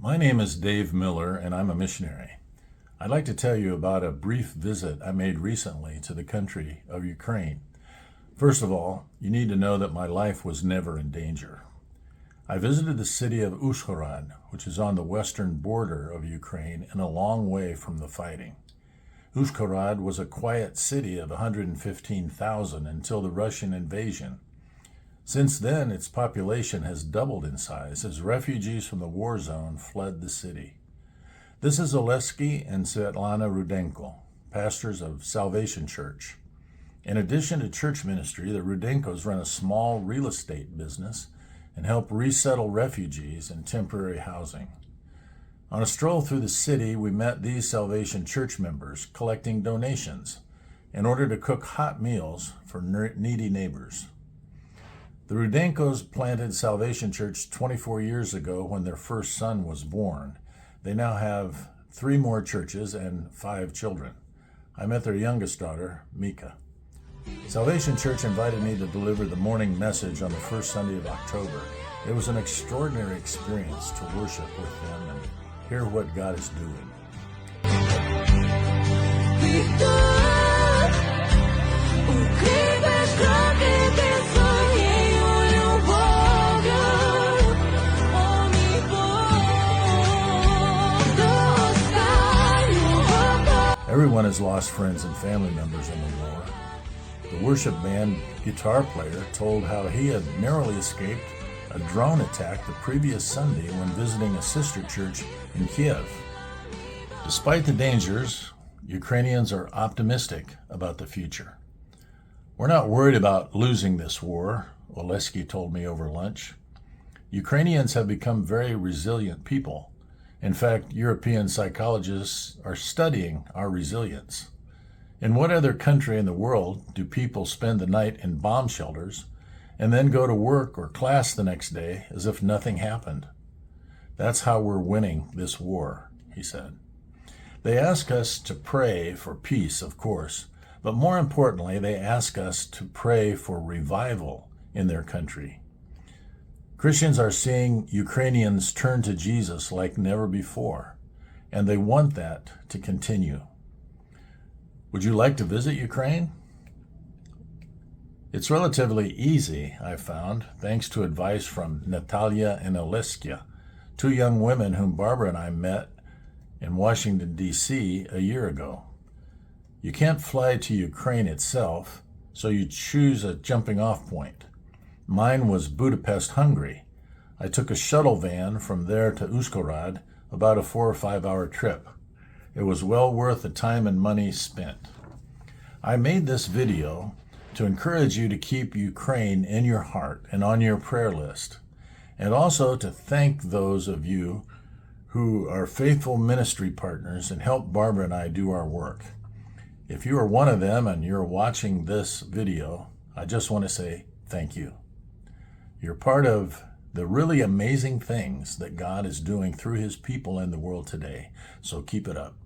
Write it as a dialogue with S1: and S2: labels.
S1: My name is Dave Miller, and I'm a missionary. I'd like to tell you about a brief visit I made recently to the country of Ukraine. First of all, you need to know that my life was never in danger. I visited the city of Uzhhorod, which is on the western border of Ukraine and a long way from the fighting. Uzhhorod was a quiet city of 115,000 until the Russian invasion. Since then, its population has doubled in size as refugees from the war zone fled the city. This is Oleksii and Svetlana Rudenko, pastors of Salvation Church. In addition to church ministry, the Rudenkos run a small real estate business and help resettle refugees in temporary housing. On a stroll through the city, we met these Salvation Church members collecting donations in order to cook hot meals for needy neighbors. The Rudenkos planted Salvation Church 24 years ago when their first son was born. They now have 3 more churches and 5 children. I met their youngest daughter, Mika. Salvation Church invited me to deliver the morning message on the first Sunday of October. It was an extraordinary experience to worship with them and hear what God is doing. Everyone has lost friends and family members in the war. The worship band guitar player told how he had narrowly escaped a drone attack the previous Sunday when visiting a sister church in Kiev. Despite the dangers, Ukrainians are optimistic about the future. We're not worried about losing this war, Oleksii told me over lunch. Ukrainians have become very resilient people. In fact, European psychologists are studying our resilience. In what other country in the world do people spend the night in bomb shelters and then go to work or class the next day as if nothing happened? That's how we're winning this war, he said. They ask us to pray for peace, of course, but more importantly, they ask us to pray for revival in their country. Christians are seeing Ukrainians turn to Jesus like never before, and they want that to continue. Would you like to visit Ukraine? It's relatively easy, I found, thanks to advice from Natalia and Oleksii, 2 young women whom Barbara and I met in Washington, D.C. a year ago. You can't fly to Ukraine itself, so you choose a jumping-off point. Mine was Budapest, Hungary. I took a shuttle van from there to Uzhhorod, about a 4 or 5 hour trip. It was well worth the time and money spent. I made this video to encourage you to keep Ukraine in your heart and on your prayer list, and also to thank those of you who are faithful ministry partners and help Barbara and I do our work. If you are one of them and you're watching this video, I just want to say thank you. You're part of the really amazing things that God is doing through his people in the world today, so keep it up.